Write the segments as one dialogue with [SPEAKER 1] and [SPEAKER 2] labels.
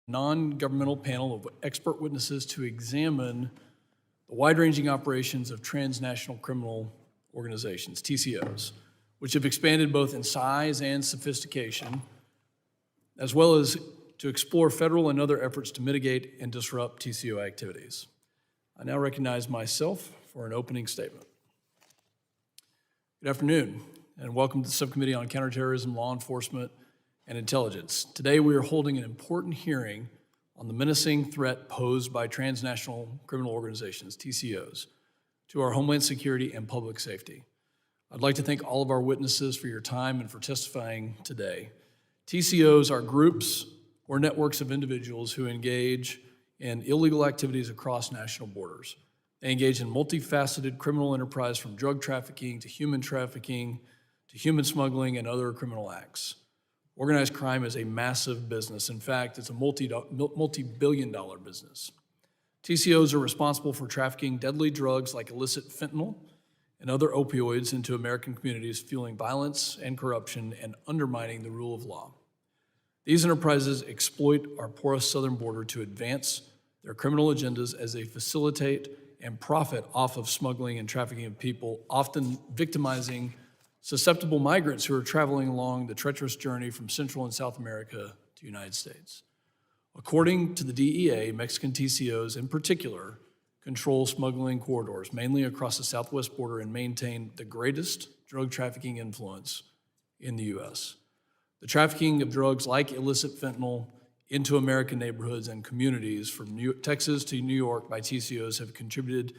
[SPEAKER 1] non-governmental panel of expert witnesses to examine the wide-ranging operations of transnational criminal organizations, TCOs, which have expanded both in size and sophistication, as well as to explore federal and other efforts to mitigate and disrupt TCO activities. I now recognize myself for an opening statement. Good afternoon, and welcome to the Subcommittee on Counterterrorism, Law Enforcement, and Intelligence. Today we are holding an important hearing on the menacing threat posed by transnational criminal organizations, TCOs, to our homeland security and public safety. I'd like to thank all of our witnesses for your time and for testifying today. TCOs are groups or networks of individuals who engage in illegal activities across national borders. They engage in multifaceted criminal enterprise from drug trafficking to human smuggling and other criminal acts. Organized crime is a massive business. In fact, it's a multi-billion-dollar business. TCOs are responsible for trafficking deadly drugs like illicit fentanyl and other opioids into American communities, fueling violence and corruption and undermining the rule of law. These enterprises exploit our porous southern border to advance their criminal agendas as they facilitate and profit off of smuggling and trafficking of people, often victimizing susceptible migrants who are traveling along the treacherous journey from Central and South America to the United States. According to the DEA, Mexican TCOs in particular control smuggling corridors, mainly across the southwest border, and maintain the greatest drug trafficking influence in the U.S. The trafficking of drugs like illicit fentanyl into American neighborhoods and communities from Texas to New York by TCOs have contributed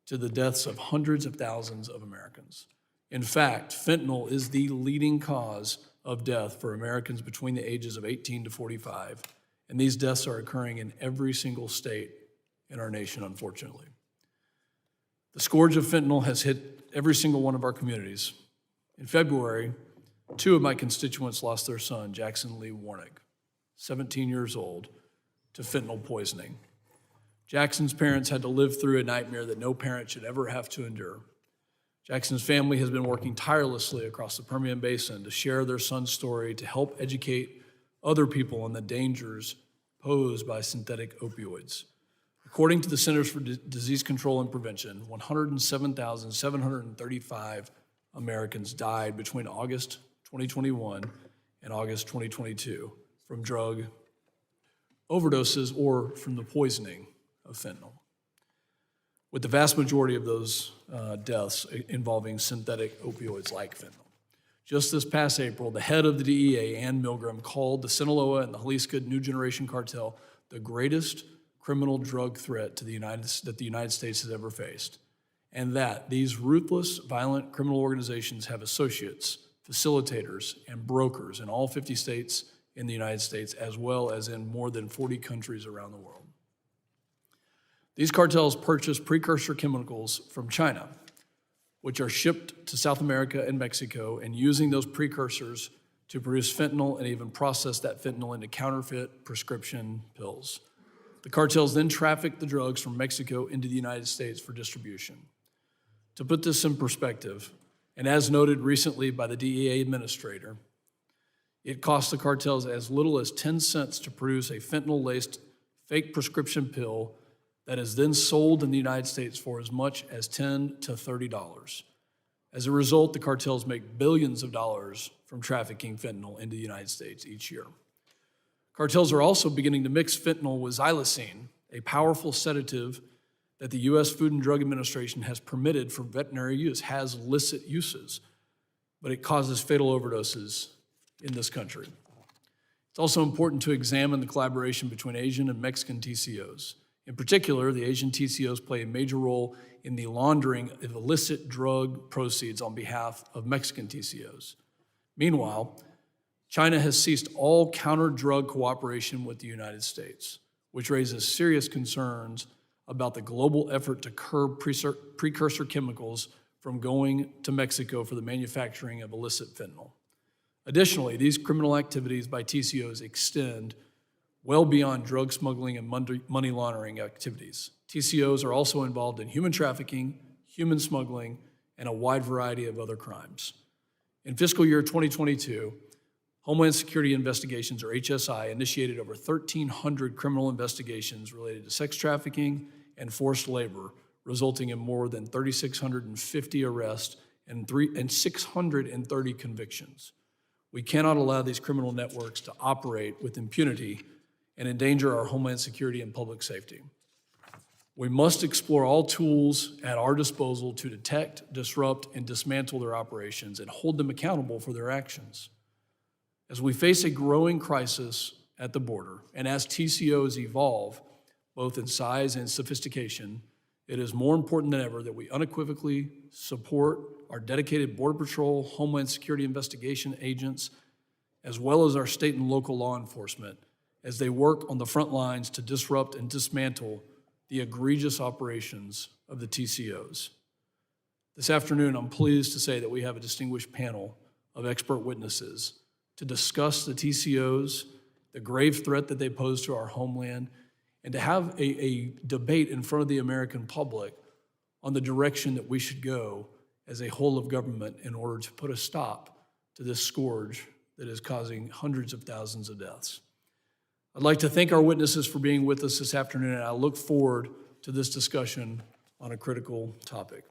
[SPEAKER 1] to the deaths of hundreds of thousands of Americans. In fact, fentanyl is the leading cause of death for Americans between the ages of 18 to 45, and these deaths are occurring in every single state in our nation, unfortunately. The scourge of fentanyl has hit every single one of our communities. In February, 2 of my constituents lost their son, Jackson Lee Warnick, 17 years old, to fentanyl poisoning. Jackson's parents had to live through a nightmare that no parent should ever have to endure. Jackson's family has been working tirelessly across the Permian Basin to share their son's story, to help educate other people on the dangers posed by synthetic opioids. According to the Centers for Disease Control and Prevention, 107,735 Americans died between August 2021 and August 2022 from drug overdoses or from the poisoning of fentanyl, with the vast majority of those deaths involving synthetic opioids like fentanyl. Just this past April, the head of the DEA, Ann Milgram, called the Sinaloa and the Jalisco New Generation Cartel the greatest criminal drug threat to the United States has ever faced, and that these ruthless, violent criminal organizations have associates, facilitators, and brokers in all 50 states in the United States, as well as in more than 40 countries around the world. These cartels purchase precursor chemicals from China, which are shipped to South America and Mexico, and using those precursors to produce fentanyl and even process that fentanyl into counterfeit prescription pills. The cartels then traffic the drugs from Mexico into the United States for distribution. To put this in perspective, and as noted recently by the DEA administrator, it costs the cartels as little as 10 cents to produce a fentanyl-laced fake prescription pill that is then sold in the United States for as much as $10 to $30. As a result, the cartels make billions of dollars from trafficking fentanyl into the United States each year. Cartels are also beginning to mix fentanyl with xylazine, a powerful sedative that the U.S. Food and Drug Administration has permitted for veterinary use, has illicit uses, but it causes fatal overdoses in this country. It's also important to examine the collaboration between Asian and Mexican TCOs. In particular, the Asian TCOs play a major role in the laundering of illicit drug proceeds on behalf of Mexican TCOs. Meanwhile, China has ceased all counter-drug cooperation with the United States, which raises serious concerns about the global effort to curb precursor chemicals from going to Mexico for the manufacturing of illicit fentanyl. Additionally, these criminal activities by TCOs extend well beyond drug smuggling and money laundering activities. TCOs are also involved in human trafficking, human smuggling, and a wide variety of other crimes. In fiscal year 2022, Homeland Security Investigations, or HSI, initiated over 1,300 criminal investigations related to sex trafficking and forced labor, resulting in more than 3,650 arrests and 630 convictions. We cannot allow these criminal networks to operate with impunity and endanger our homeland security and public safety. We must explore all tools at our disposal to detect, disrupt, and dismantle their operations and hold them accountable for their actions. As we face a growing crisis at the border, and as TCOs evolve, both in size and sophistication, it is more important than ever that we unequivocally support our dedicated Border Patrol, Homeland Security investigation agents, as well as our state and local law enforcement, as they work on the front lines to disrupt and dismantle the egregious operations of the TCOs. This afternoon, I'm pleased to say that we have a distinguished panel of expert witnesses to discuss the TCOs, the grave threat that they pose to our homeland, and to have a debate in front of the American public on the direction that we should go as a whole of government in order to put a stop to this scourge that is causing hundreds of thousands of deaths. I'd like to thank our witnesses for being with us this afternoon, and I look forward to this discussion on a critical topic.